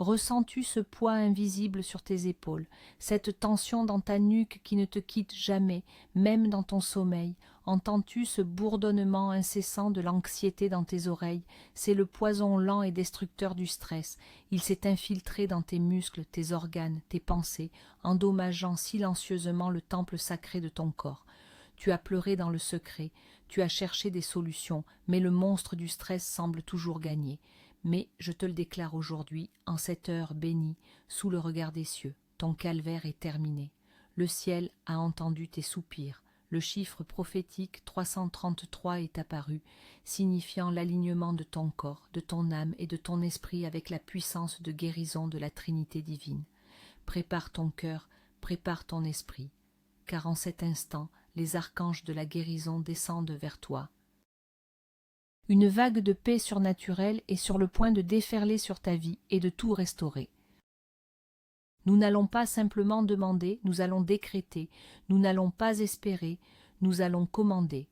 Ressens-tu ce poids invisible sur tes épaules, cette tension dans ta nuque qui ne te quitte jamais, même dans ton sommeil? Entends-tu ce bourdonnement incessant de l'anxiété dans tes oreilles? C'est le poison lent et destructeur du stress. Il s'est infiltré dans tes muscles, tes organes, tes pensées, endommageant silencieusement le temple sacré de ton corps. Tu as pleuré dans le secret, tu as cherché des solutions, mais le monstre du stress semble toujours gagner. Mais je te le déclare aujourd'hui, en cette heure bénie, sous le regard des cieux, ton calvaire est terminé. Le ciel a entendu tes soupirs. Le chiffre prophétique 333 est apparu, signifiant l'alignement de ton corps, de ton âme et de ton esprit avec la puissance de guérison de la Trinité divine. Prépare ton cœur, prépare ton esprit, car en cet instant, les archanges de la guérison descendent vers toi. Une vague de paix surnaturelle est sur le point de déferler sur ta vie et de tout restaurer. Nous n'allons pas simplement demander, nous allons décréter, nous n'allons pas espérer, nous allons commander.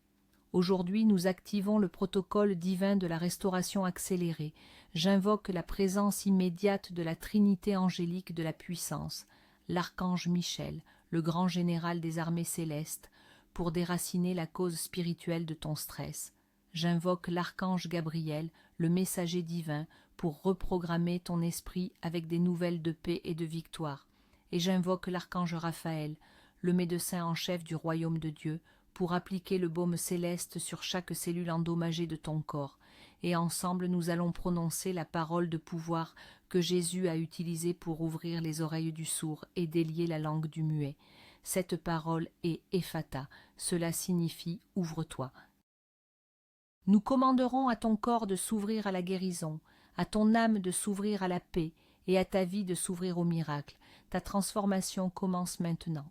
Aujourd'hui, nous activons le protocole divin de la restauration accélérée. J'invoque la présence immédiate de la Trinité angélique de la puissance, l'archange Michel, le grand général des armées célestes, pour déraciner la cause spirituelle de ton stress. J'invoque l'archange Gabriel, le messager divin, pour reprogrammer ton esprit avec des nouvelles de paix et de victoire. Et j'invoque l'archange Raphaël, le médecin en chef du royaume de Dieu, pour appliquer le baume céleste sur chaque cellule endommagée de ton corps. Et ensemble nous allons prononcer la parole de pouvoir que Jésus a utilisée pour ouvrir les oreilles du sourd et délier la langue du muet. Cette parole est Ephata, cela signifie « ouvre-toi ». Nous commanderons à ton corps de s'ouvrir à la guérison, à ton âme de s'ouvrir à la paix et à ta vie de s'ouvrir au miracle. Ta transformation commence maintenant.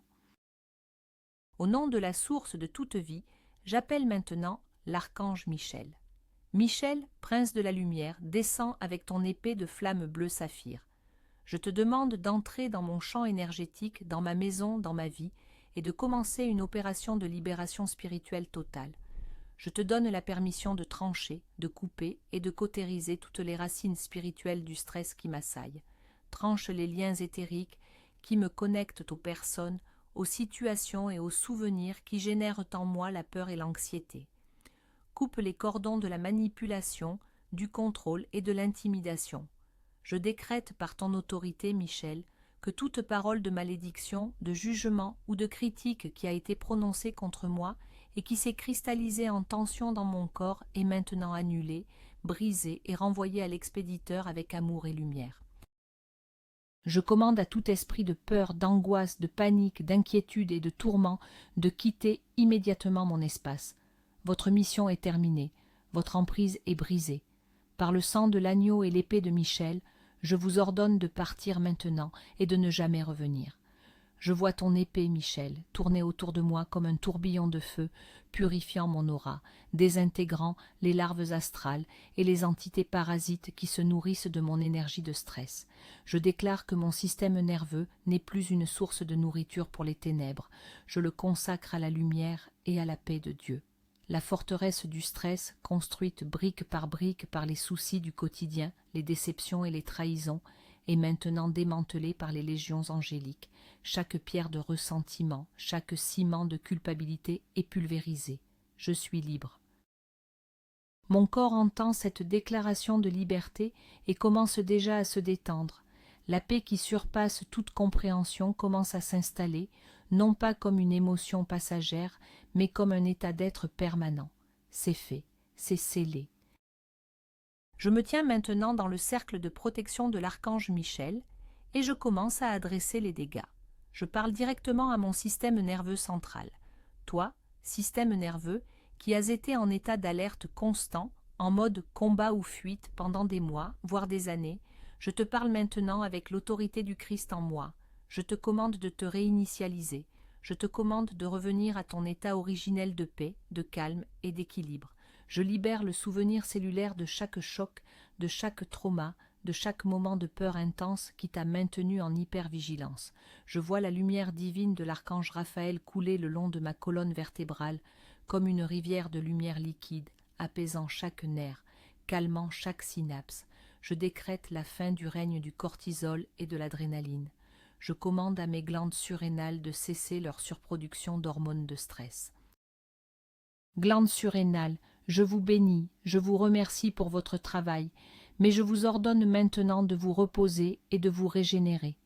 Au nom de la source de toute vie, j'appelle maintenant l'archange Michel. Michel, prince de la lumière, descends avec ton épée de flamme bleu saphir. Je te demande d'entrer dans mon champ énergétique, dans ma maison, dans ma vie, et de commencer une opération de libération spirituelle totale. Je te donne la permission de trancher, de couper et de cautériser toutes les racines spirituelles du stress qui m'assaillent. Tranche les liens éthériques qui me connectent aux personnes, aux situations et aux souvenirs qui génèrent en moi la peur et l'anxiété. Coupe les cordons de la manipulation, du contrôle et de l'intimidation. Je décrète par ton autorité, Michel, que toute parole de malédiction, de jugement ou de critique qui a été prononcée contre moi et qui s'est cristallisée en tension dans mon corps est maintenant annulée, brisée et renvoyée à l'expéditeur avec amour et lumière. Je commande à tout esprit de peur, d'angoisse, de panique, d'inquiétude et de tourment de quitter immédiatement mon espace. Votre mission est terminée, votre emprise est brisée. Par le sang de l'agneau et l'épée de Michel, je vous ordonne de partir maintenant et de ne jamais revenir. Je vois ton épée, Michel, tourner autour de moi comme un tourbillon de feu, purifiant mon aura, désintégrant les larves astrales et les entités parasites qui se nourrissent de mon énergie de stress. Je déclare que mon système nerveux n'est plus une source de nourriture pour les ténèbres. Je le consacre à la lumière et à la paix de Dieu. La forteresse du stress, construite brique par les soucis du quotidien, les déceptions et les trahisons, est maintenant démantelée par les légions angéliques. Chaque pierre de ressentiment, chaque ciment de culpabilité est pulvérisé. Je suis libre. Mon corps entend cette déclaration de liberté et commence déjà à se détendre. La paix qui surpasse toute compréhension commence à s'installer, non pas comme une émotion passagère, mais comme un état d'être permanent. C'est fait, c'est scellé. Je me tiens maintenant dans le cercle de protection de l'archange Michel et je commence à adresser les dégâts. Je parle directement à mon système nerveux central. Toi, système nerveux, qui as été en état d'alerte constant, en mode combat ou fuite pendant des mois, voire des années, je te parle maintenant avec l'autorité du Christ en moi. Je te commande de te réinitialiser. Je te commande de revenir à ton état originel de paix, de calme et d'équilibre. Je libère le souvenir cellulaire de chaque choc, de chaque trauma, de chaque moment de peur intense qui t'a maintenu en hypervigilance. Je vois la lumière divine de l'archange Raphaël couler le long de ma colonne vertébrale, comme une rivière de lumière liquide, apaisant chaque nerf, calmant chaque synapse. Je décrète la fin du règne du cortisol et de l'adrénaline. Je commande à mes glandes surrénales de cesser leur surproduction d'hormones de stress. Glandes surrénales, je vous bénis, je vous remercie pour votre travail, mais je vous ordonne maintenant de vous reposer et de vous régénérer.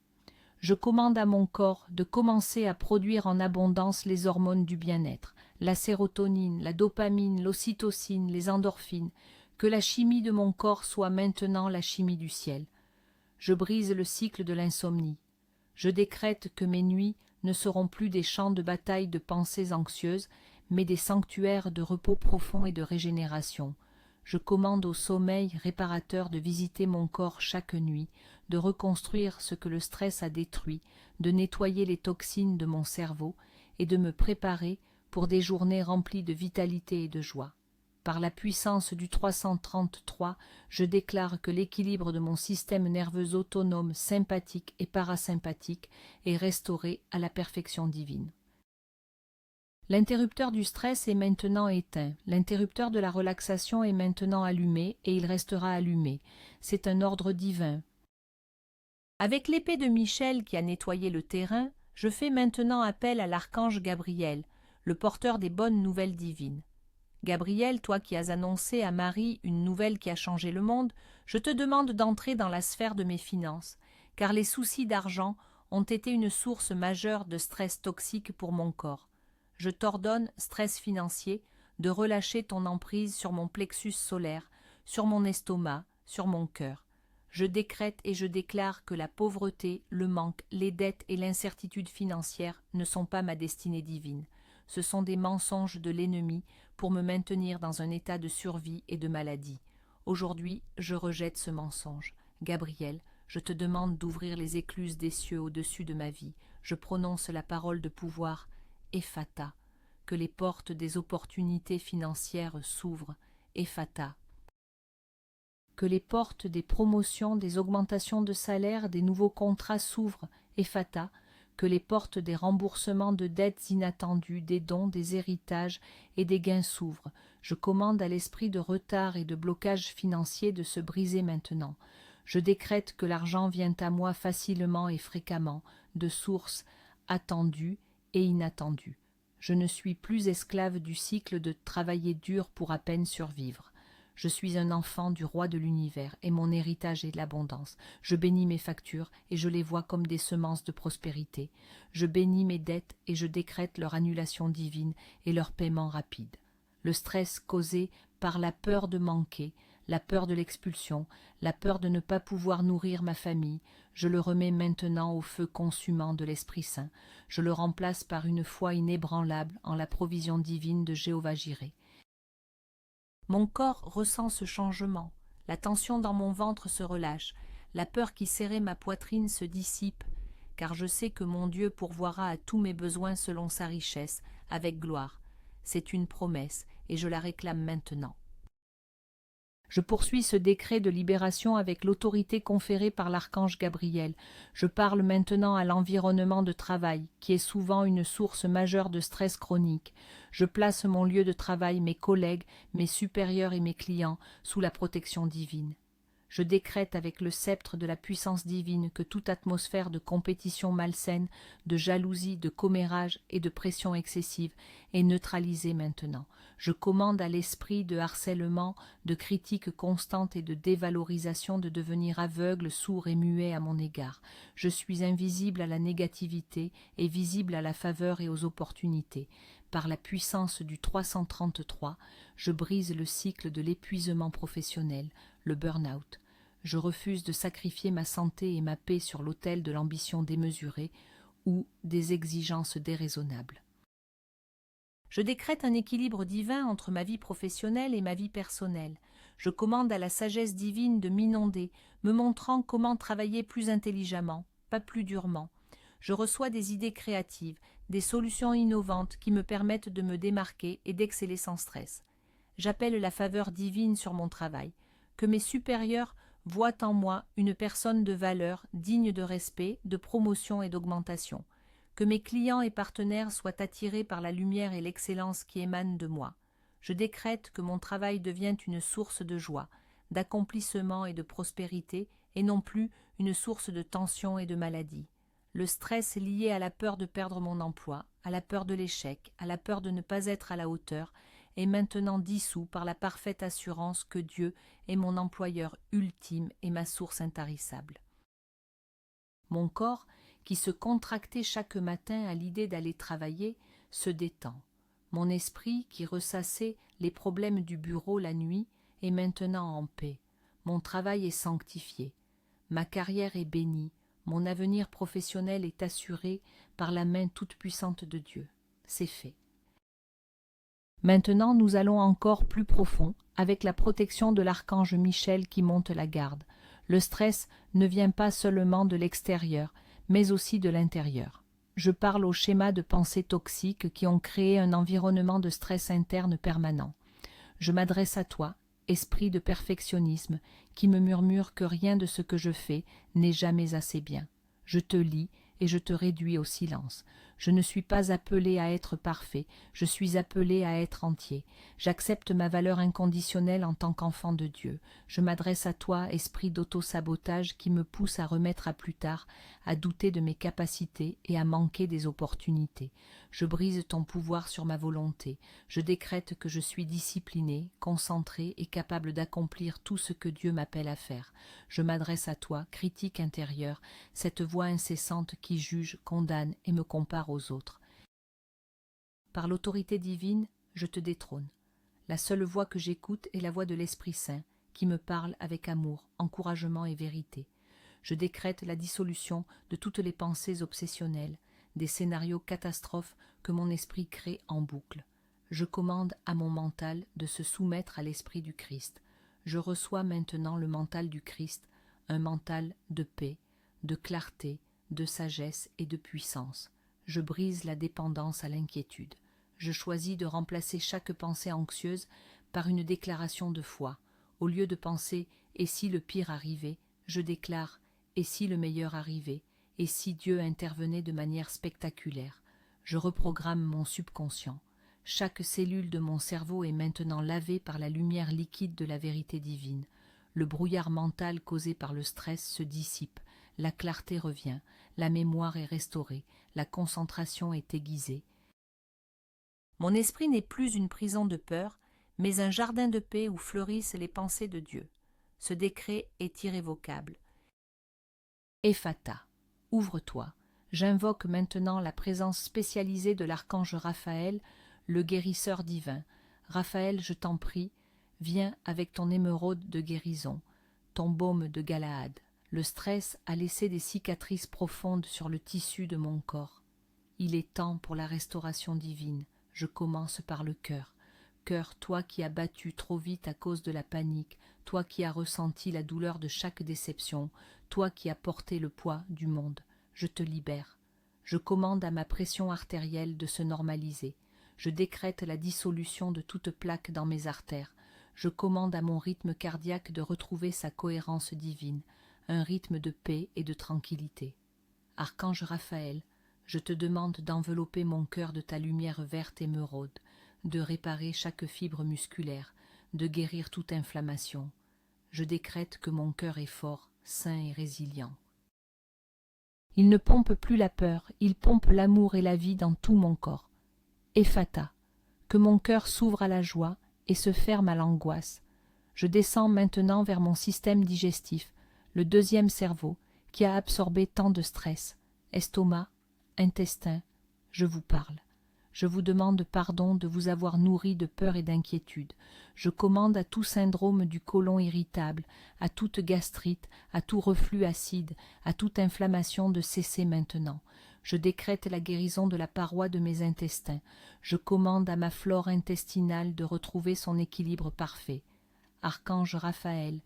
Je commande à mon corps de commencer à produire en abondance les hormones du bien-être, la sérotonine, la dopamine, l'ocytocine, les endorphines, que la chimie de mon corps soit maintenant la chimie du ciel. Je brise le cycle de l'insomnie. Je décrète que mes nuits ne seront plus des champs de bataille de pensées anxieuses, mais des sanctuaires de repos profond et de régénération. Je commande au sommeil réparateur de visiter mon corps chaque nuit, de reconstruire ce que le stress a détruit, de nettoyer les toxines de mon cerveau et de me préparer pour des journées remplies de vitalité et de joie. Par la puissance du 333, je déclare que l'équilibre de mon système nerveux autonome, sympathique et parasympathique est restauré à la perfection divine. L'interrupteur du stress est maintenant éteint, l'interrupteur de la relaxation est maintenant allumé et il restera allumé. C'est un ordre divin. Avec l'épée de Michel qui a nettoyé le terrain, je fais maintenant appel à l'archange Gabriel, le porteur des bonnes nouvelles divines. Gabriel, toi qui as annoncé à Marie une nouvelle qui a changé le monde, je te demande d'entrer dans la sphère de mes finances, car les soucis d'argent ont été une source majeure de stress toxique pour mon corps. Je t'ordonne, stress financier, de relâcher ton emprise sur mon plexus solaire, sur mon estomac, sur mon cœur. Je décrète et je déclare que la pauvreté, le manque, les dettes et l'incertitude financière ne sont pas ma destinée divine. Ce sont des mensonges de l'ennemi pour me maintenir dans un état de survie et de maladie. Aujourd'hui, je rejette ce mensonge. Gabriel, je te demande d'ouvrir les écluses des cieux au-dessus de ma vie. Je prononce la parole de pouvoir, Ephata, que les portes des opportunités financières s'ouvrent, Ephata. Que les portes des promotions, des augmentations de salaire, des nouveaux contrats s'ouvrent, Ephata. Que les portes des remboursements de dettes inattendues, des dons, des héritages et des gains s'ouvrent. Je commande à l'esprit de retard et de blocage financier de se briser maintenant. Je décrète que l'argent vient à moi facilement et fréquemment, de sources attendues et inattendues. Je ne suis plus esclave du cycle de travailler dur pour à peine survivre. Je suis un enfant du roi de l'univers et mon héritage est l'abondance. Je bénis mes factures et je les vois comme des semences de prospérité. Je bénis mes dettes et je décrète leur annulation divine et leur paiement rapide. Le stress causé par la peur de manquer, la peur de l'expulsion, la peur de ne pas pouvoir nourrir ma famille, je le remets maintenant au feu consumant de l'Esprit Saint. Je le remplace par une foi inébranlable en la provision divine de Jéhovah-Jireh. Mon corps ressent ce changement, la tension dans mon ventre se relâche, la peur qui serrait ma poitrine se dissipe, car je sais que mon Dieu pourvoira à tous mes besoins selon sa richesse, avec gloire. C'est une promesse, et je la réclame maintenant. Je poursuis ce décret de libération avec l'autorité conférée par l'archange Gabriel. Je parle maintenant à l'environnement de travail, qui est souvent une source majeure de stress chronique. Je place mon lieu de travail, mes collègues, mes supérieurs et mes clients sous la protection divine. Je décrète avec le sceptre de la puissance divine que toute atmosphère de compétition malsaine, de jalousie, de commérage et de pression excessive est neutralisée maintenant. Je commande à l'esprit de harcèlement, de critique constante et de dévalorisation de devenir aveugle, sourd et muet à mon égard. Je suis invisible à la négativité et visible à la faveur et aux opportunités. Par la puissance du 333, je brise le cycle de l'épuisement professionnel, le burn-out. Je refuse de sacrifier ma santé et ma paix sur l'autel de l'ambition démesurée ou des exigences déraisonnables. Je décrète un équilibre divin entre ma vie professionnelle et ma vie personnelle. Je commande à la sagesse divine de m'inonder, me montrant comment travailler plus intelligemment, pas plus durement. Je reçois des idées créatives, des solutions innovantes qui me permettent de me démarquer et d'exceller sans stress. J'appelle la faveur divine sur mon travail. Que mes supérieurs voient en moi une personne de valeur, digne de respect, de promotion et d'augmentation. Que mes clients et partenaires soient attirés par la lumière et l'excellence qui émanent de moi. Je décrète que mon travail devienne une source de joie. d'accomplissement et de prospérité, et non plus une source de tension et de maladie. Le stress lié à la peur de perdre mon emploi, à la peur de l'échec, à la peur de ne pas être à la hauteur, est maintenant dissous par la parfaite assurance que Dieu est mon employeur ultime et ma source intarissable. Mon corps, qui se contractait chaque matin à l'idée d'aller travailler, se détend. Mon esprit, qui ressassait les problèmes du bureau la nuit, est maintenant en paix. Mon travail est sanctifié. Ma carrière est bénie. Mon avenir professionnel est assuré par la main toute-puissante de Dieu. C'est fait. Maintenant, nous allons encore plus profond, avec la protection de l'archange Michel qui monte la garde. Le stress ne vient pas seulement de l'extérieur, mais aussi de l'intérieur. Je parle aux schémas de pensée toxiques qui ont créé un environnement de stress interne permanent. Je m'adresse à toi, esprit de perfectionnisme, qui me murmure que rien de ce que je fais n'est jamais assez bien. Je te lis et je te réduis au silence. Je ne suis pas appelé à être parfait, je suis appelé à être entier. J'accepte ma valeur inconditionnelle en tant qu'enfant de Dieu. Je m'adresse à toi, esprit d'auto-sabotage qui me pousse à remettre à plus tard, à douter de mes capacités et à manquer des opportunités. Je brise ton pouvoir sur ma volonté. Je décrète que je suis discipliné, concentré et capable d'accomplir tout ce que Dieu m'appelle à faire. Je m'adresse à toi, critique intérieure, cette voix incessante qui juge, condamne et me compare aux autres. Par l'autorité divine, je te détrône. La seule voix que j'écoute est la voix de l'Esprit Saint, qui me parle avec amour, encouragement et vérité. Je décrète la dissolution de toutes les pensées obsessionnelles, des scénarios catastrophes que mon esprit crée en boucle. Je commande à mon mental de se soumettre à l'esprit du Christ. Je reçois maintenant le mental du Christ, un mental de paix, de clarté, de sagesse et de puissance. Je brise la dépendance à l'inquiétude. Je choisis de remplacer chaque pensée anxieuse par une déclaration de foi. Au lieu de penser « et si le pire arrivait », je déclare « et si le meilleur arrivait » et si Dieu intervenait de manière spectaculaire. Je reprogramme mon subconscient. Chaque cellule de mon cerveau est maintenant lavée par la lumière liquide de la vérité divine. Le brouillard mental causé par le stress se dissipe, la clarté revient, la mémoire est restaurée, la concentration est aiguisée. Mon esprit n'est plus une prison de peur, mais un jardin de paix où fleurissent les pensées de Dieu. Ce décret est irrévocable. Ephata, ouvre-toi. J'invoque maintenant la présence spécialisée de l'archange Raphaël, le guérisseur divin. Raphaël, je t'en prie, viens avec ton émeraude de guérison, ton baume de Galaad. Le stress a laissé des cicatrices profondes sur le tissu de mon corps. Il est temps pour la restauration divine. Je commence par le cœur. Cœur, toi qui as battu trop vite à cause de la panique, toi qui as ressenti la douleur de chaque déception, toi qui as porté le poids du monde, je te libère. Je commande à ma pression artérielle de se normaliser. Je décrète la dissolution de toute plaque dans mes artères. Je commande à mon rythme cardiaque de retrouver sa cohérence divine, un rythme de paix et de tranquillité. Archange Raphaël, je te demande d'envelopper mon cœur de ta lumière verte émeraude, de réparer chaque fibre musculaire, de guérir toute inflammation. Je décrète que mon cœur est fort, sain et résilient. Il ne pompe plus la peur, il pompe l'amour et la vie dans tout mon corps. Ephata, que mon cœur s'ouvre à la joie et se ferme à l'angoisse. Je descends maintenant vers mon système digestif, le deuxième cerveau, qui a absorbé tant de stress. Estomac, intestin, je vous parle. Je vous demande pardon de vous avoir nourri de peur et d'inquiétude. Je commande à tout syndrome du côlon irritable, à toute gastrite, à tout reflux acide, à toute inflammation de cesser maintenant. Je décrète la guérison de la paroi de mes intestins. Je commande à ma flore intestinale de retrouver son équilibre parfait. Archange Raphaël,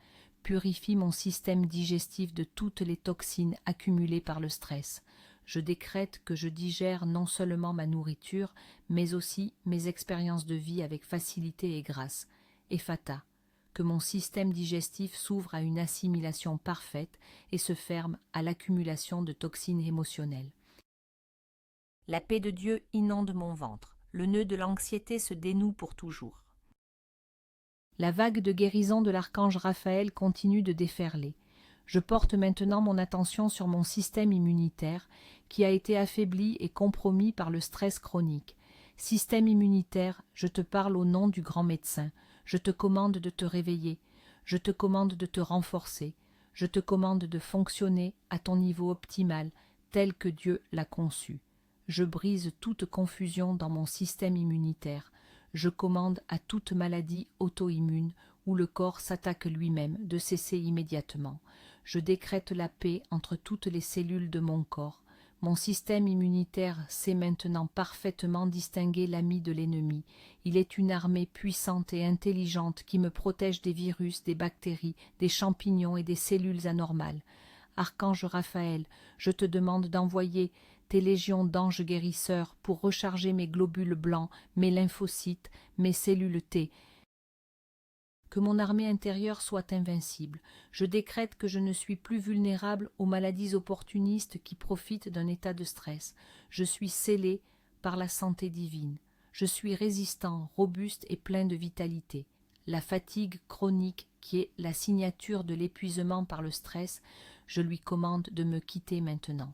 purifie mon système digestif de toutes les toxines accumulées par le stress. Je décrète que je digère non seulement ma nourriture, mais aussi mes expériences de vie avec facilité et grâce. Ephata, que mon système digestif s'ouvre à une assimilation parfaite et se ferme à l'accumulation de toxines émotionnelles. La paix de Dieu inonde mon ventre. Le nœud de l'anxiété se dénoue pour toujours. La vague de guérison de l'archange Raphaël continue de déferler. Je porte maintenant mon attention sur mon système immunitaire qui a été affaibli et compromis par le stress chronique. Système immunitaire, je te parle au nom du grand médecin. Je te commande de te réveiller. Je te commande de te renforcer. Je te commande de fonctionner à ton niveau optimal, tel que Dieu l'a conçu. Je brise toute confusion dans mon système immunitaire. Je commande à toute maladie auto-immune où le corps s'attaque lui-même de cesser immédiatement. Je décrète la paix entre toutes les cellules de mon corps. Mon système immunitaire sait maintenant parfaitement distinguer l'ami de l'ennemi. Il est une armée puissante et intelligente qui me protège des virus, des bactéries, des champignons et des cellules anormales. Archange Raphaël, je te demande d'envoyer tes légions d'anges guérisseurs pour recharger mes globules blancs, mes lymphocytes, mes cellules T. Que mon armée intérieure soit invincible. Je décrète que je ne suis plus vulnérable aux maladies opportunistes qui profitent d'un état de stress. Je suis scellé par la santé divine. Je suis résistant, robuste et plein de vitalité. La fatigue chronique, qui est la signature de l'épuisement par le stress, je lui commande de me quitter maintenant.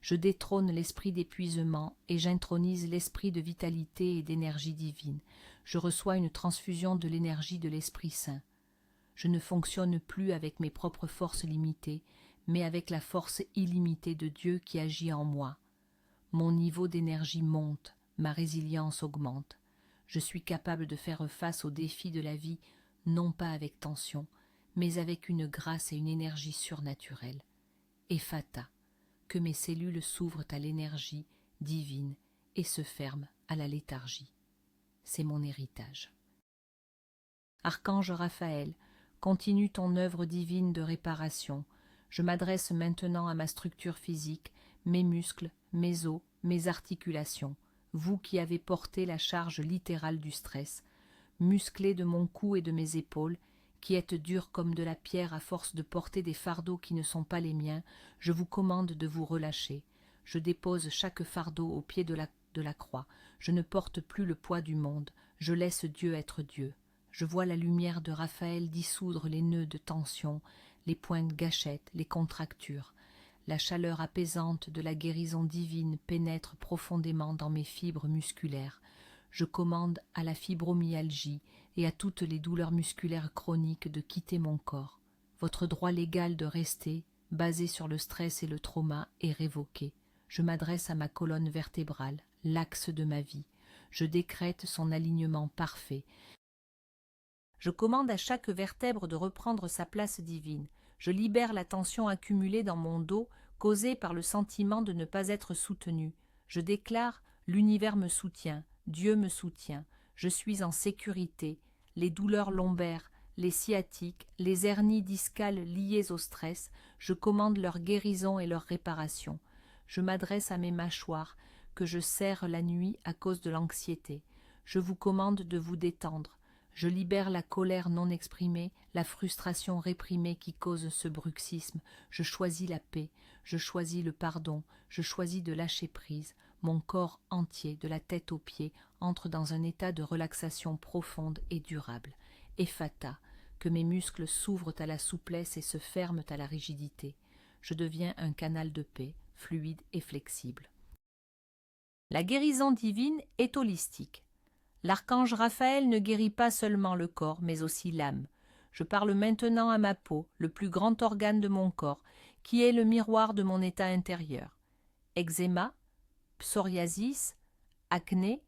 Je détrône l'esprit d'épuisement et j'intronise l'esprit de vitalité et d'énergie divine. Je reçois une transfusion de l'énergie de l'Esprit Saint. Je ne fonctionne plus avec mes propres forces limitées, mais avec la force illimitée de Dieu qui agit en moi. Mon niveau d'énergie monte, ma résilience augmente. Je suis capable de faire face aux défis de la vie, non pas avec tension, mais avec une grâce et une énergie surnaturelle. Ephata, que mes cellules s'ouvrent à l'énergie divine et se ferment à la léthargie. C'est mon héritage. Archange Raphaël, continue ton œuvre divine de réparation. Je m'adresse maintenant à ma structure physique, mes muscles, mes os, mes articulations. Vous qui avez porté la charge littérale du stress, musclés de mon cou et de mes épaules, qui êtes durs comme de la pierre à force de porter des fardeaux qui ne sont pas les miens, je vous commande de vous relâcher. Je dépose chaque fardeau au pied de la croix. Je ne porte plus le poids du monde. Je laisse Dieu être Dieu. Je vois la lumière de Raphaël dissoudre les nœuds de tension, les points de gâchette, les contractures. La chaleur apaisante de la guérison divine pénètre profondément dans mes fibres musculaires. Je commande à la fibromyalgie et à toutes les douleurs musculaires chroniques de quitter mon corps. Votre droit légal de rester, basé sur le stress et le trauma, est révoqué. Je m'adresse à ma colonne vertébrale, l'axe de ma vie. Je décrète son alignement parfait. Je commande à chaque vertèbre de reprendre sa place divine. Je libère la tension accumulée dans mon dos, causée par le sentiment de ne pas être soutenu. Je déclare « L'univers me soutient, Dieu me soutient, je suis en sécurité. Les douleurs lombaires, les sciatiques, les hernies discales liées au stress, je commande leur guérison et leur réparation. Je m'adresse à mes mâchoires, que je serre la nuit à cause de l'anxiété. Je vous commande de vous détendre. Je libère la colère non exprimée, la frustration réprimée qui cause ce bruxisme. Je choisis la paix, je choisis le pardon, je choisis de lâcher prise. Mon corps entier, de la tête aux pieds, entre dans un état de relaxation profonde et durable. Ephata, que mes muscles s'ouvrent à la souplesse et se ferment à la rigidité. Je deviens un canal de paix, fluide et flexible. La guérison divine est holistique. L'archange Raphaël ne guérit pas seulement le corps, mais aussi l'âme. Je parle maintenant à ma peau, le plus grand organe de mon corps, qui est le miroir de mon état intérieur. Eczéma, psoriasis, acné,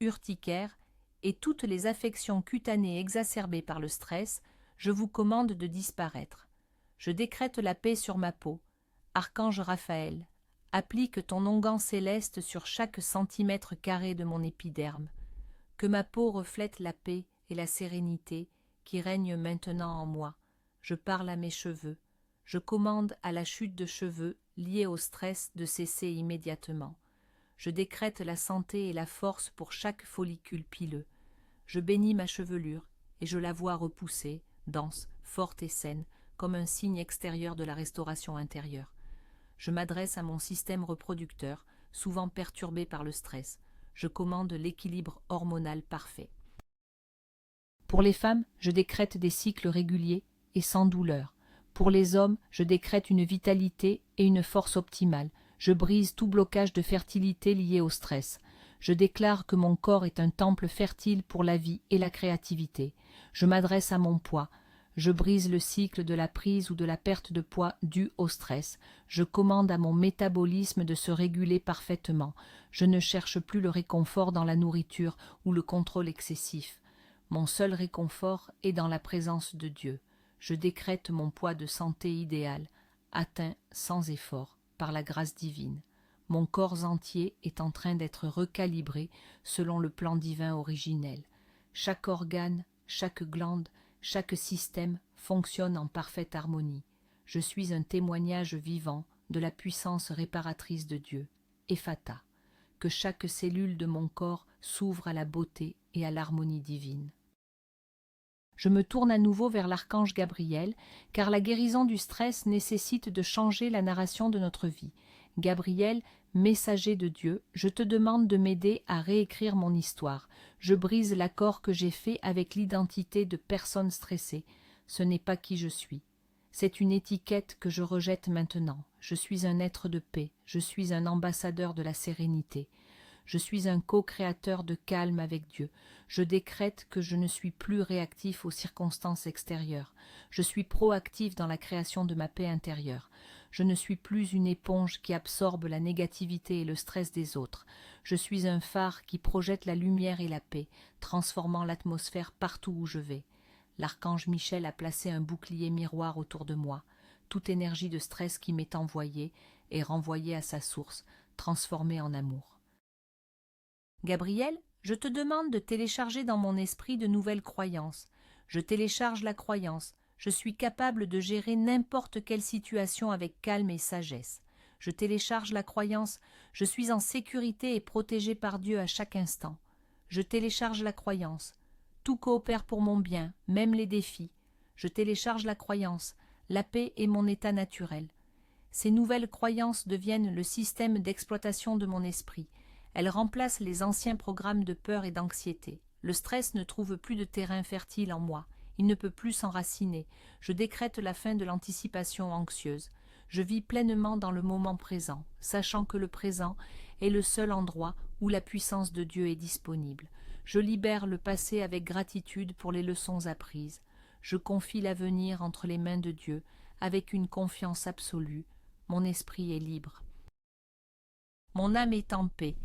urticaire et toutes les affections cutanées exacerbées par le stress, je vous commande de disparaître. Je décrète la paix sur ma peau. Archange Raphaël, applique ton onguent céleste sur chaque centimètre carré de mon épiderme. Que ma peau reflète la paix et la sérénité qui règnent maintenant en moi. Je parle à mes cheveux. Je commande à la chute de cheveux liée au stress de cesser immédiatement. Je décrète la santé et la force pour chaque follicule pileux. Je bénis ma chevelure et je la vois repoussée, dense, forte et saine, comme un signe extérieur de la restauration intérieure. Je m'adresse à mon système reproducteur, souvent perturbé par le stress. Je commande l'équilibre hormonal parfait. Pour les femmes, je décrète des cycles réguliers et sans douleur. Pour les hommes, je décrète une vitalité et une force optimale. Je brise tout blocage de fertilité lié au stress. Je déclare que mon corps est un temple fertile pour la vie et la créativité. Je m'adresse à mon poids. Je brise le cycle de la prise ou de la perte de poids due au stress. Je commande à mon métabolisme de se réguler parfaitement. Je ne cherche plus le réconfort dans la nourriture ou le contrôle excessif. Mon seul réconfort est dans la présence de Dieu. Je décrète mon poids de santé idéal, atteint sans effort, par la grâce divine. Mon corps entier est en train d'être recalibré selon le plan divin originel. Chaque organe, chaque glande, chaque système fonctionne en parfaite harmonie. Je suis un témoignage vivant de la puissance réparatrice de Dieu. Ephata. Que chaque cellule de mon corps s'ouvre à la beauté et à l'harmonie divine. Je me tourne à nouveau vers l'archange Gabriel, car la guérison du stress nécessite de changer la narration de notre vie. Gabriel, messager de Dieu, je te demande de m'aider à réécrire mon histoire. Je brise l'accord que j'ai fait avec l'identité de personne stressée. Ce n'est pas qui je suis. C'est une étiquette que je rejette maintenant. Je suis un être de paix. Je suis un ambassadeur de la sérénité. Je suis un co-créateur de calme avec Dieu. Je décrète que je ne suis plus réactif aux circonstances extérieures. Je suis proactif dans la création de ma paix intérieure. Je ne suis plus une éponge qui absorbe la négativité et le stress des autres. Je suis un phare qui projette la lumière et la paix, transformant l'atmosphère partout où je vais. L'archange Michel a placé un bouclier miroir autour de moi. Toute énergie de stress qui m'est envoyée est renvoyée à sa source, transformée en amour. Gabriel, je te demande de télécharger dans mon esprit de nouvelles croyances. Je télécharge la croyance. Je suis capable de gérer n'importe quelle situation avec calme et sagesse. Je télécharge la croyance. Je suis en sécurité et protégé par Dieu à chaque instant. Je télécharge la croyance. Tout coopère pour mon bien, même les défis. Je télécharge la croyance. La paix est mon état naturel. Ces nouvelles croyances deviennent le système d'exploitation de mon esprit. Elles remplacent les anciens programmes de peur et d'anxiété. Le stress ne trouve plus de terrain fertile en moi. Il ne peut plus s'enraciner. Je décrète la fin de l'anticipation anxieuse. Je vis pleinement dans le moment présent, sachant que le présent est le seul endroit où la puissance de Dieu est disponible. Je libère le passé avec gratitude pour les leçons apprises. Je confie l'avenir entre les mains de Dieu avec une confiance absolue. Mon esprit est libre. Mon âme est en paix.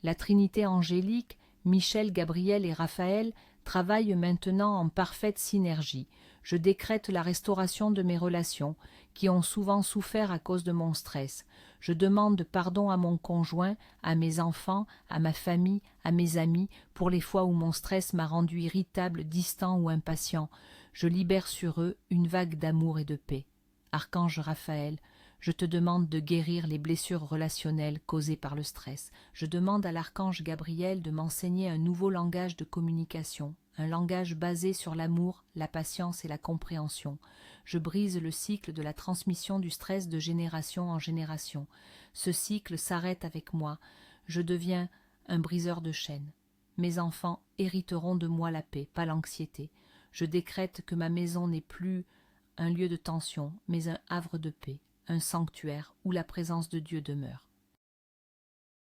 La Trinité angélique, Michel, Gabriel et Raphaël, travaillent maintenant en parfaite synergie. Je décrète la restauration de mes relations, qui ont souvent souffert à cause de mon stress. Je demande pardon à mon conjoint, à mes enfants, à ma famille, à mes amis, pour les fois où mon stress m'a rendu irritable, distant ou impatient. Je libère sur eux une vague d'amour et de paix. Archange Raphaël, je te demande de guérir les blessures relationnelles causées par le stress. Je demande à l'archange Gabriel de m'enseigner un nouveau langage de communication, un langage basé sur l'amour, la patience et la compréhension. Je brise le cycle de la transmission du stress de génération en génération. Ce cycle s'arrête avec moi. Je deviens un briseur de chaînes. Mes enfants hériteront de moi la paix, pas l'anxiété. Je décrète que ma maison n'est plus un lieu de tension, mais un havre de paix, un sanctuaire où la présence de Dieu demeure.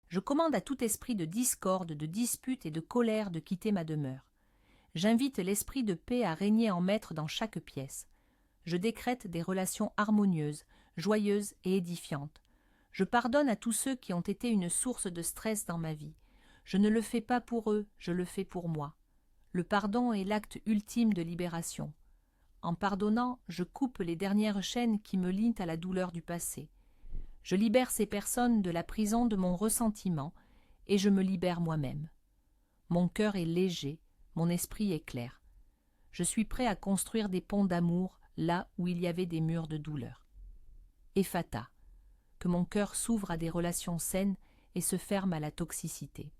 Je commande à tout esprit de discorde, de dispute et de colère de quitter ma demeure. J'invite l'esprit de paix à régner en maître dans chaque pièce. Je décrète des relations harmonieuses, joyeuses et édifiantes. Je pardonne à tous ceux qui ont été une source de stress dans ma vie. Je ne le fais pas pour eux, je le fais pour moi. Le pardon est l'acte ultime de libération. En pardonnant, je coupe les dernières chaînes qui me lient à la douleur du passé. Je libère ces personnes de la prison de mon ressentiment et je me libère moi-même. Mon cœur est léger, mon esprit est clair. Je suis prêt à construire des ponts d'amour là où il y avait des murs de douleur. Ephata, que mon cœur s'ouvre à des relations saines et se ferme à la toxicité.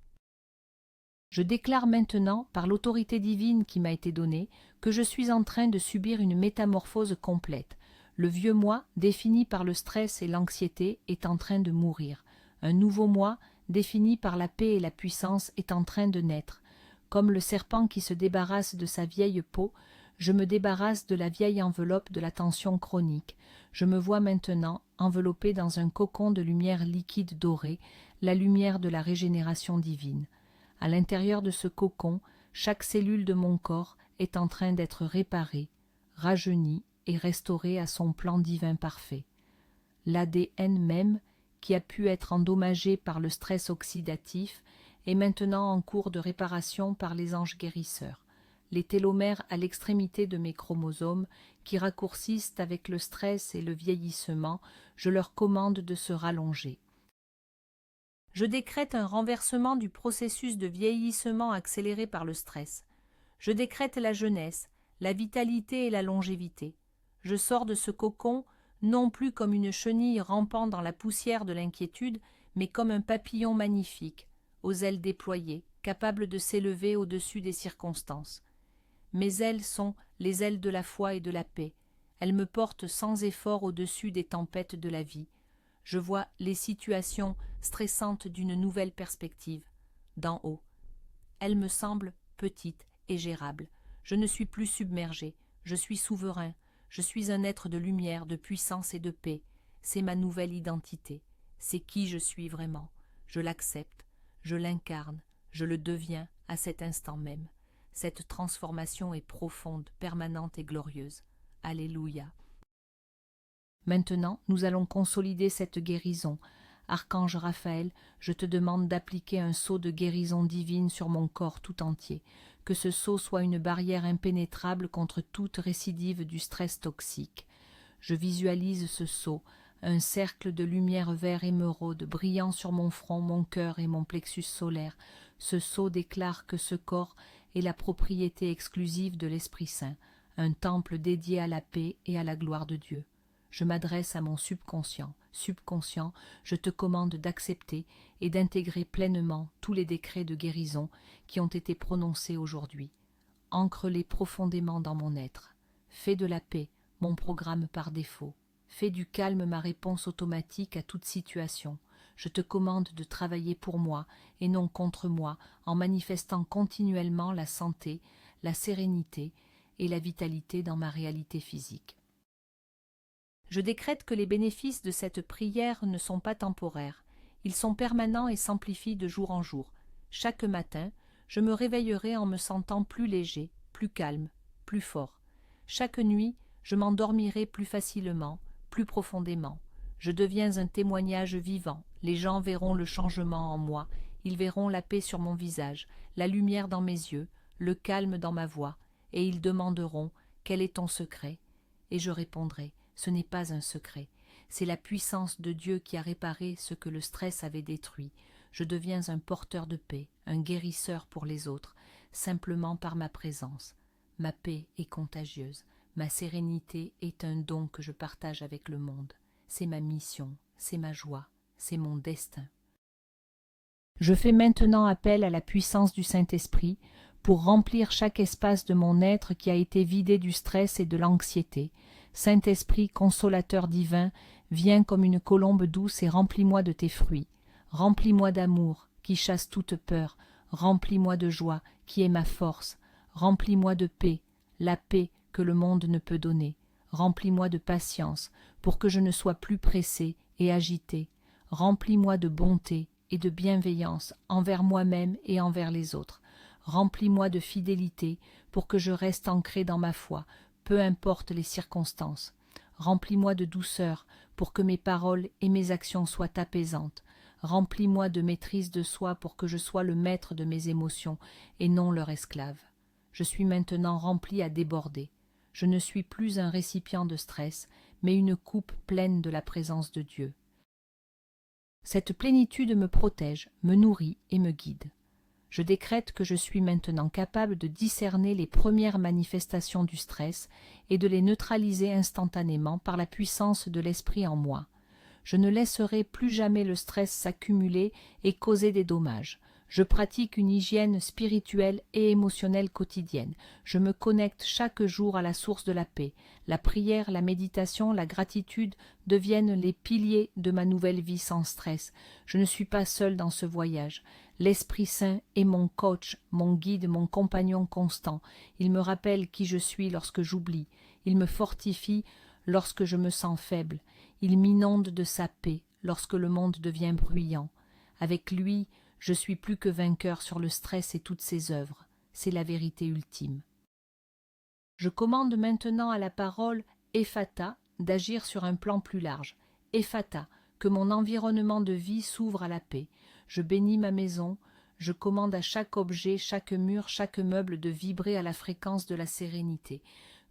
Je déclare maintenant, par l'autorité divine qui m'a été donnée, que je suis en train de subir une métamorphose complète. Le vieux moi, défini par le stress et l'anxiété, est en train de mourir. Un nouveau moi, défini par la paix et la puissance, est en train de naître. Comme le serpent qui se débarrasse de sa vieille peau, je me débarrasse de la vieille enveloppe de la tension chronique. Je me vois maintenant enveloppé dans un cocon de lumière liquide dorée, la lumière de la régénération divine. À l'intérieur de ce cocon, chaque cellule de mon corps est en train d'être réparée, rajeunie et restaurée à son plan divin parfait. L'ADN même, qui a pu être endommagé par le stress oxydatif, est maintenant en cours de réparation par les anges guérisseurs. Les télomères à l'extrémité de mes chromosomes, qui raccourcissent avec le stress et le vieillissement, je leur commande de se rallonger. Je décrète un renversement du processus de vieillissement accéléré par le stress. Je décrète la jeunesse, la vitalité et la longévité. Je sors de ce cocon non plus comme une chenille rampant dans la poussière de l'inquiétude, mais comme un papillon magnifique, aux ailes déployées, capable de s'élever au-dessus des circonstances. Mes ailes sont les ailes de la foi et de la paix. Elles me portent sans effort au-dessus des tempêtes de la vie. Je vois les situations stressantes d'une nouvelle perspective, d'en haut. Elles me semblent petites et gérables. Je ne suis plus submergé, je suis souverain, je suis un être de lumière, de puissance et de paix. C'est ma nouvelle identité, c'est qui je suis vraiment. Je l'accepte, je l'incarne, je le deviens à cet instant même. Cette transformation est profonde, permanente et glorieuse. Alléluia. Maintenant, nous allons consolider cette guérison. Archange Raphaël, je te demande d'appliquer un sceau de guérison divine sur mon corps tout entier, que ce sceau soit une barrière impénétrable contre toute récidive du stress toxique. Je visualise ce sceau, un cercle de lumière vert émeraude brillant sur mon front, mon cœur et mon plexus solaire. Ce sceau déclare que ce corps est la propriété exclusive de l'Esprit Saint, un temple dédié à la paix et à la gloire de Dieu. Je m'adresse à mon subconscient. Subconscient, je te commande d'accepter et d'intégrer pleinement tous les décrets de guérison qui ont été prononcés aujourd'hui. Ancre-les profondément dans mon être. Fais de la paix mon programme par défaut. Fais du calme ma réponse automatique à toute situation. Je te commande de travailler pour moi et non contre moi, en manifestant continuellement la santé, la sérénité et la vitalité dans ma réalité physique. Je décrète que les bénéfices de cette prière ne sont pas temporaires. Ils sont permanents et s'amplifient de jour en jour. Chaque matin, je me réveillerai en me sentant plus léger, plus calme, plus fort. Chaque nuit, je m'endormirai plus facilement, plus profondément. Je deviens un témoignage vivant. Les gens verront le changement en moi. Ils verront la paix sur mon visage, la lumière dans mes yeux, le calme dans ma voix, et ils demanderont « Quel est ton secret ?» Et je répondrai « Ce n'est pas un secret. C'est la puissance de Dieu qui a réparé ce que le stress avait détruit. Je deviens un porteur de paix, un guérisseur pour les autres, simplement par ma présence. Ma paix est contagieuse. Ma sérénité est un don que je partage avec le monde. C'est ma mission, c'est ma joie, c'est mon destin. Je fais maintenant appel à la puissance du Saint-Esprit pour remplir chaque espace de mon être qui a été vidé du stress et de l'anxiété. Saint-Esprit, consolateur divin, viens comme une colombe douce et remplis-moi de tes fruits. Remplis-moi d'amour, qui chasse toute peur. Remplis-moi de joie, qui est ma force. Remplis-moi de paix, la paix que le monde ne peut donner. Remplis-moi de patience, pour que je ne sois plus pressé et agité. Remplis-moi de bonté et de bienveillance envers moi-même et envers les autres. Remplis-moi de fidélité, pour que je reste ancré dans ma foi, peu importe les circonstances. Remplis-moi de douceur, pour que mes paroles et mes actions soient apaisantes. Remplis-moi de maîtrise de soi pour que je sois le maître de mes émotions et non leur esclave. Je suis maintenant rempli à déborder. Je ne suis plus un récipient de stress, mais une coupe pleine de la présence de Dieu. Cette plénitude me protège, me nourrit et me guide. Je décrète que je suis maintenant capable de discerner les premières manifestations du stress et de les neutraliser instantanément par la puissance de l'esprit en moi. Je ne laisserai plus jamais le stress s'accumuler et causer des dommages. Je pratique une hygiène spirituelle et émotionnelle quotidienne. Je me connecte chaque jour à la source de la paix. La prière, la méditation, la gratitude deviennent les piliers de ma nouvelle vie sans stress. Je ne suis pas seul dans ce voyage. L'Esprit Saint est mon coach, mon guide, mon compagnon constant. Il me rappelle qui je suis lorsque j'oublie. Il me fortifie lorsque je me sens faible. Il m'inonde de sa paix lorsque le monde devient bruyant. Avec lui, je suis plus que vainqueur sur le stress et toutes ses œuvres. C'est la vérité ultime. Je commande maintenant à la parole Ephata d'agir sur un plan plus large. Ephata, que mon environnement de vie s'ouvre à la paix. Je bénis ma maison, je commande à chaque objet, chaque mur, chaque meuble de vibrer à la fréquence de la sérénité.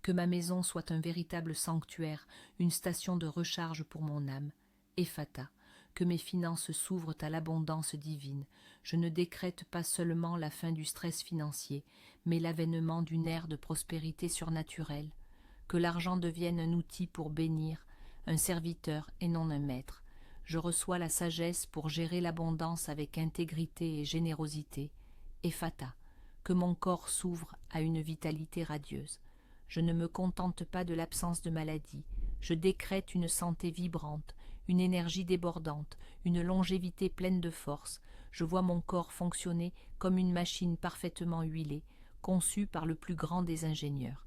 Que ma maison soit un véritable sanctuaire, une station de recharge pour mon âme. Ephata, que mes finances s'ouvrent à l'abondance divine. Je ne décrète pas seulement la fin du stress financier, mais l'avènement d'une ère de prospérité surnaturelle. Que l'argent devienne un outil pour bénir, un serviteur et non un maître. Je reçois la sagesse pour gérer l'abondance avec intégrité et générosité. Ephata, que mon corps s'ouvre à une vitalité radieuse. Je ne me contente pas de l'absence de maladie. Je décrète une santé vibrante, une énergie débordante, une longévité pleine de force. Je vois mon corps fonctionner comme une machine parfaitement huilée, conçue par le plus grand des ingénieurs.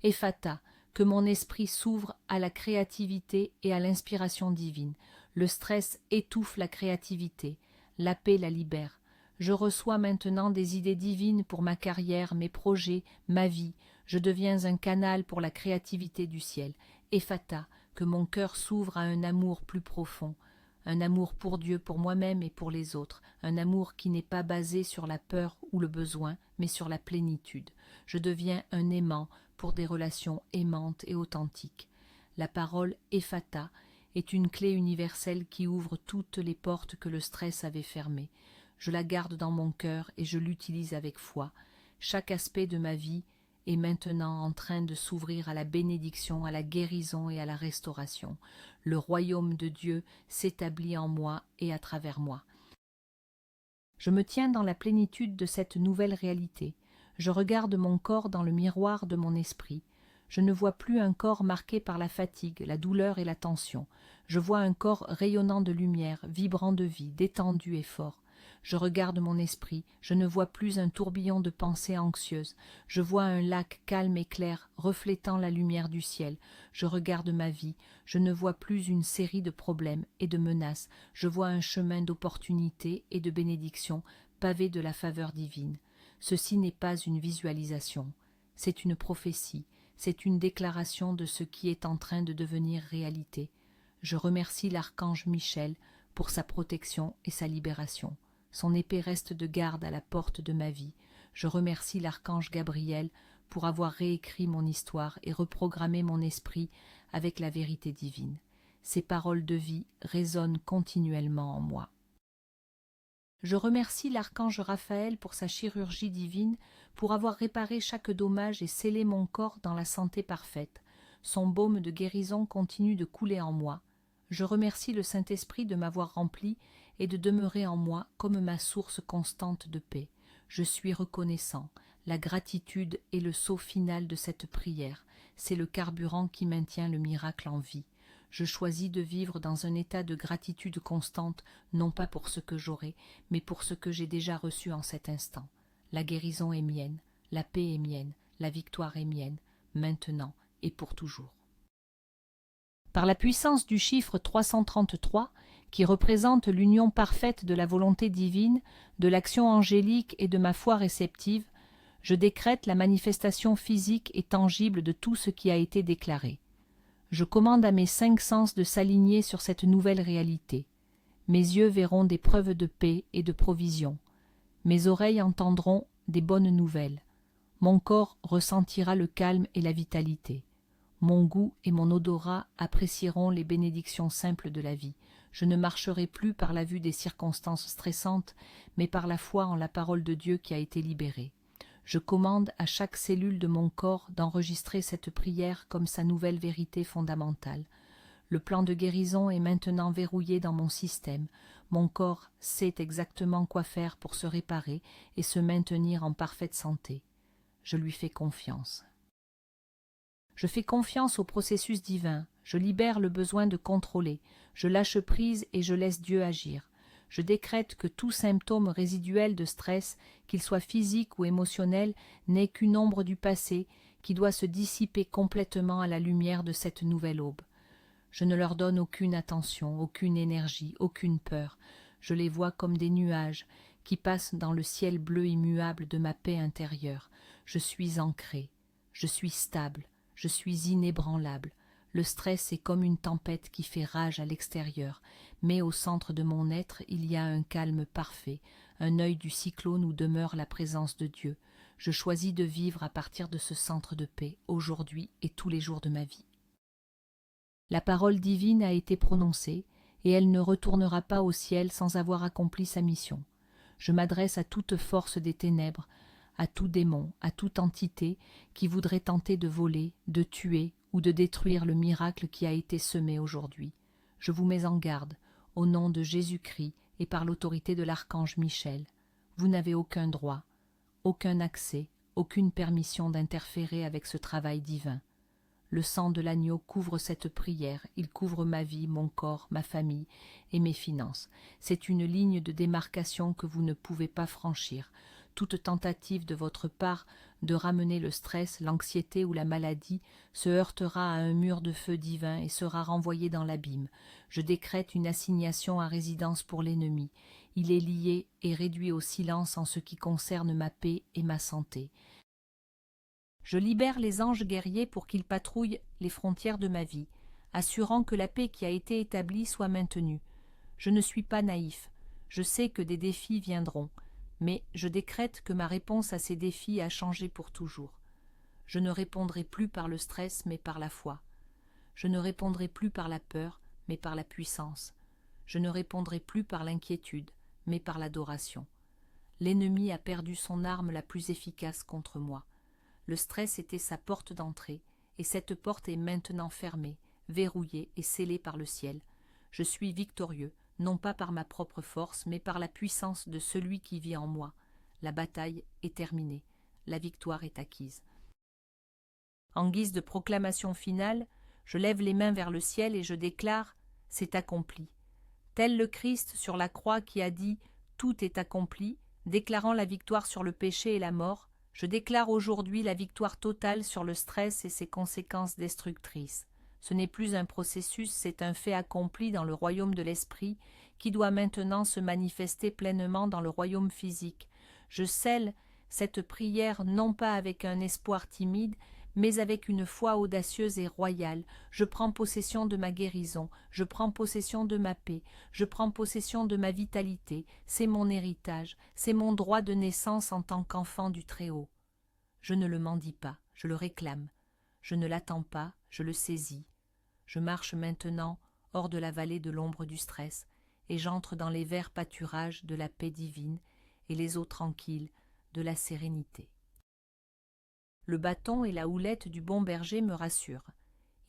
Ephata, que mon esprit s'ouvre à la créativité et à l'inspiration divine. Le stress étouffe la créativité, la paix la libère. Je reçois maintenant des idées divines pour ma carrière, mes projets, ma vie. Je deviens un canal pour la créativité du ciel. Ephata, que mon cœur s'ouvre à un amour plus profond, un amour pour Dieu, pour moi-même et pour les autres, un amour qui n'est pas basé sur la peur ou le besoin, mais sur la plénitude. Je deviens un aimant pour des relations aimantes et authentiques. La parole Ephata est une clé universelle qui ouvre toutes les portes que le stress avait fermées. Je la garde dans mon cœur et je l'utilise avec foi. Chaque aspect de ma vie est maintenant en train de s'ouvrir à la bénédiction, à la guérison et à la restauration. Le royaume de Dieu s'établit en moi et à travers moi. Je me tiens dans la plénitude de cette nouvelle réalité. Je regarde mon corps dans le miroir de mon esprit. Je ne vois plus un corps marqué par la fatigue, la douleur et la tension. Je vois un corps rayonnant de lumière, vibrant de vie, détendu et fort. Je regarde mon esprit, je ne vois plus un tourbillon de pensées anxieuses. Je vois un lac calme et clair, reflétant la lumière du ciel. Je regarde ma vie, je ne vois plus une série de problèmes et de menaces. Je vois un chemin d'opportunité et de bénédiction, pavé de la faveur divine. Ceci n'est pas une visualisation, c'est une prophétie, c'est une déclaration de ce qui est en train de devenir réalité. Je remercie l'archange Michel pour sa protection et sa libération. Son épée reste de garde à la porte de ma vie. Je remercie l'archange Gabriel pour avoir réécrit mon histoire et reprogrammé mon esprit avec la vérité divine. Ces paroles de vie résonnent continuellement en moi. Je remercie l'archange Raphaël pour sa chirurgie divine, pour avoir réparé chaque dommage et scellé mon corps dans la santé parfaite. Son baume de guérison continue de couler en moi. Je remercie le Saint-Esprit de m'avoir rempli et de demeurer en moi comme ma source constante de paix. Je suis reconnaissant. La gratitude est le sceau final de cette prière. C'est le carburant qui maintient le miracle en vie. Je choisis de vivre dans un état de gratitude constante, non pas pour ce que j'aurai, mais pour ce que j'ai déjà reçu en cet instant. La guérison est mienne, la paix est mienne, la victoire est mienne, maintenant et pour toujours. Par la puissance du chiffre 333, qui représente l'union parfaite de la volonté divine, de l'action angélique et de ma foi réceptive, je décrète la manifestation physique et tangible de tout ce qui a été déclaré. Je commande à mes 5 sens de s'aligner sur cette nouvelle réalité. Mes yeux verront des preuves de paix et de provision. Mes oreilles entendront des bonnes nouvelles. Mon corps ressentira le calme et la vitalité. Mon goût et mon odorat apprécieront les bénédictions simples de la vie. Je ne marcherai plus par la vue des circonstances stressantes, mais par la foi en la parole de Dieu qui a été libérée. Je commande à chaque cellule de mon corps d'enregistrer cette prière comme sa nouvelle vérité fondamentale. Le plan de guérison est maintenant verrouillé dans mon système. Mon corps sait exactement quoi faire pour se réparer et se maintenir en parfaite santé. Je lui fais confiance. Je fais confiance au processus divin. Je libère le besoin de contrôler. Je lâche prise et je laisse Dieu agir. Je décrète que tout symptôme résiduel de stress, qu'il soit physique ou émotionnel, n'est qu'une ombre du passé qui doit se dissiper complètement à la lumière de cette nouvelle aube. Je ne leur donne aucune attention, aucune énergie, aucune peur. Je les vois comme des nuages qui passent dans le ciel bleu immuable de ma paix intérieure. Je suis ancré, je suis stable, je suis inébranlable. Le stress est comme une tempête qui fait rage à l'extérieur, mais au centre de mon être il y a un calme parfait, un œil du cyclone où demeure la présence de Dieu. Je choisis de vivre à partir de ce centre de paix, aujourd'hui et tous les jours de ma vie. La parole divine a été prononcée, et elle ne retournera pas au ciel sans avoir accompli sa mission. Je m'adresse à toute force des ténèbres, à tout démon, à toute entité qui voudrait tenter de voler, de tuer ou de détruire le miracle qui a été semé aujourd'hui. Je vous mets en garde, au nom de Jésus-Christ et par l'autorité de l'archange Michel. Vous n'avez aucun droit, aucun accès, aucune permission d'interférer avec ce travail divin. Le sang de l'agneau couvre cette prière, il couvre ma vie, mon corps, ma famille et mes finances. C'est une ligne de démarcation que vous ne pouvez pas franchir. Toute tentative de votre part de ramener le stress, l'anxiété ou la maladie se heurtera à un mur de feu divin et sera renvoyée dans l'abîme. Je décrète une assignation à résidence pour l'ennemi. Il est lié et réduit au silence en ce qui concerne ma paix et ma santé. Je libère les anges guerriers pour qu'ils patrouillent les frontières de ma vie, assurant que la paix qui a été établie soit maintenue. Je ne suis pas naïf, je sais que des défis viendront, mais je décrète que ma réponse à ces défis a changé pour toujours. Je ne répondrai plus par le stress, mais par la foi. Je ne répondrai plus par la peur, mais par la puissance. Je ne répondrai plus par l'inquiétude, mais par l'adoration. L'ennemi a perdu son arme la plus efficace contre moi. Le stress était sa porte d'entrée, et cette porte est maintenant fermée, verrouillée et scellée par le ciel. Je suis victorieux, non pas par ma propre force, mais par la puissance de celui qui vit en moi. La bataille est terminée, la victoire est acquise. En guise de proclamation finale, je lève les mains vers le ciel et je déclare « C'est accompli ». Tel le Christ sur la croix qui a dit « Tout est accompli », déclarant la victoire sur le péché et la mort, je déclare aujourd'hui la victoire totale sur le stress et ses conséquences destructrices. Ce n'est plus un processus, c'est un fait accompli dans le royaume de l'esprit qui doit maintenant se manifester pleinement dans le royaume physique. Je scelle cette prière non pas avec un espoir timide, mais avec une foi audacieuse et royale. Je prends possession de ma guérison, je prends possession de ma paix, je prends possession de ma vitalité, c'est mon héritage, c'est mon droit de naissance en tant qu'enfant du Très-Haut. Je ne le mendie pas, je le réclame, je ne l'attends pas, je le saisis. Je marche maintenant hors de la vallée de l'ombre du stress, et j'entre dans les verts pâturages de la paix divine et les eaux tranquilles de la sérénité. Le bâton et la houlette du bon berger me rassurent.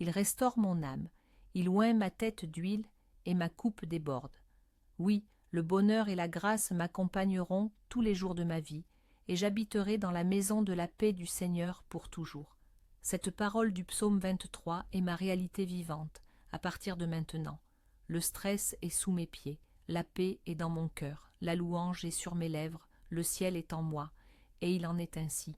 Il restaure mon âme, il oint ma tête d'huile et ma coupe déborde. Oui, le bonheur et la grâce m'accompagneront tous les jours de ma vie, et j'habiterai dans la maison de la paix du Seigneur pour toujours. Cette parole du psaume 23 est ma réalité vivante, à partir de maintenant. Le stress est sous mes pieds, la paix est dans mon cœur, la louange est sur mes lèvres, le ciel est en moi, et il en est ainsi.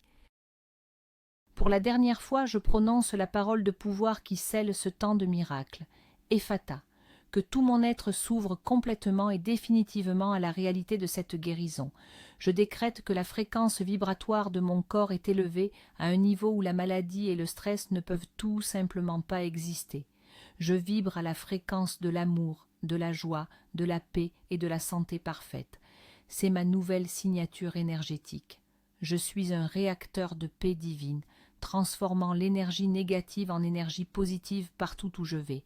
Pour la dernière fois, je prononce la parole de pouvoir qui scelle ce temps de miracle. Ephata, que tout mon être s'ouvre complètement et définitivement à la réalité de cette guérison. Je décrète que la fréquence vibratoire de mon corps est élevée à un niveau où la maladie et le stress ne peuvent tout simplement pas exister. Je vibre à la fréquence de l'amour, de la joie, de la paix et de la santé parfaite. C'est ma nouvelle signature énergétique. Je suis un réacteur de paix divine, transformant l'énergie négative en énergie positive partout où je vais.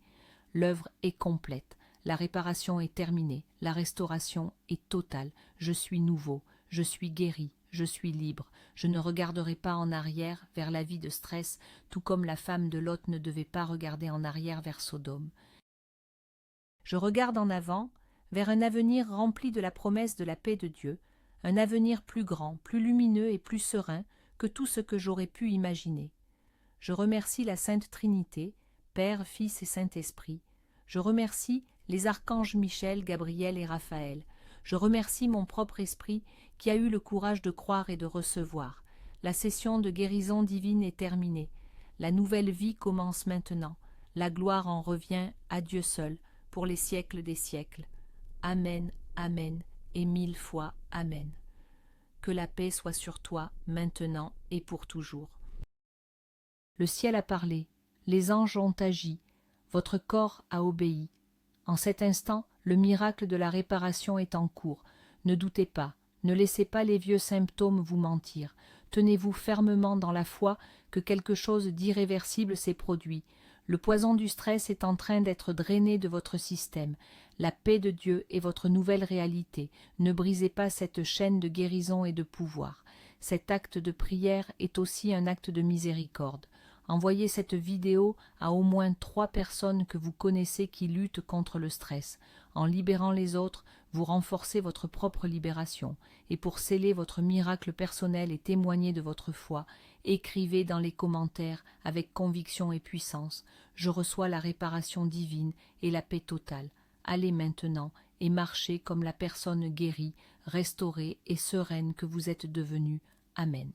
L'œuvre est complète, la réparation est terminée, la restauration est totale, je suis nouveau, je suis guéri, je suis libre, je ne regarderai pas en arrière vers la vie de stress, tout comme la femme de Lot ne devait pas regarder en arrière vers Sodome. Je regarde en avant, vers un avenir rempli de la promesse de la paix de Dieu, un avenir plus grand, plus lumineux et plus serein que tout ce que j'aurais pu imaginer. Je remercie la Sainte Trinité, Père, Fils et Saint-Esprit. Je remercie les archanges Michel, Gabriel et Raphaël. Je remercie mon propre esprit qui a eu le courage de croire et de recevoir. La session de guérison divine est terminée. La nouvelle vie commence maintenant. La gloire en revient à Dieu seul, pour les siècles des siècles. Amen, Amen, et 1000 fois Amen. Que la paix soit sur toi, maintenant et pour toujours. Le ciel a parlé, les anges ont agi, votre corps a obéi. En cet instant, le miracle de la réparation est en cours. Ne doutez pas, ne laissez pas les vieux symptômes vous mentir. Tenez-vous fermement dans la foi que quelque chose d'irréversible s'est produit. Le poison du stress est en train d'être drainé de votre système. La paix de Dieu est votre nouvelle réalité. Ne brisez pas cette chaîne de guérison et de pouvoir. Cet acte de prière est aussi un acte de miséricorde. Envoyez cette vidéo à au moins 3 personnes que vous connaissez qui luttent contre le stress. En libérant les autres, vous renforcez votre propre libération. Et pour sceller votre miracle personnel et témoigner de votre foi, écrivez dans les commentaires avec conviction et puissance « Je reçois la réparation divine et la paix totale. Allez maintenant et marchez comme la personne guérie, restaurée et sereine que vous êtes devenue. Amen. »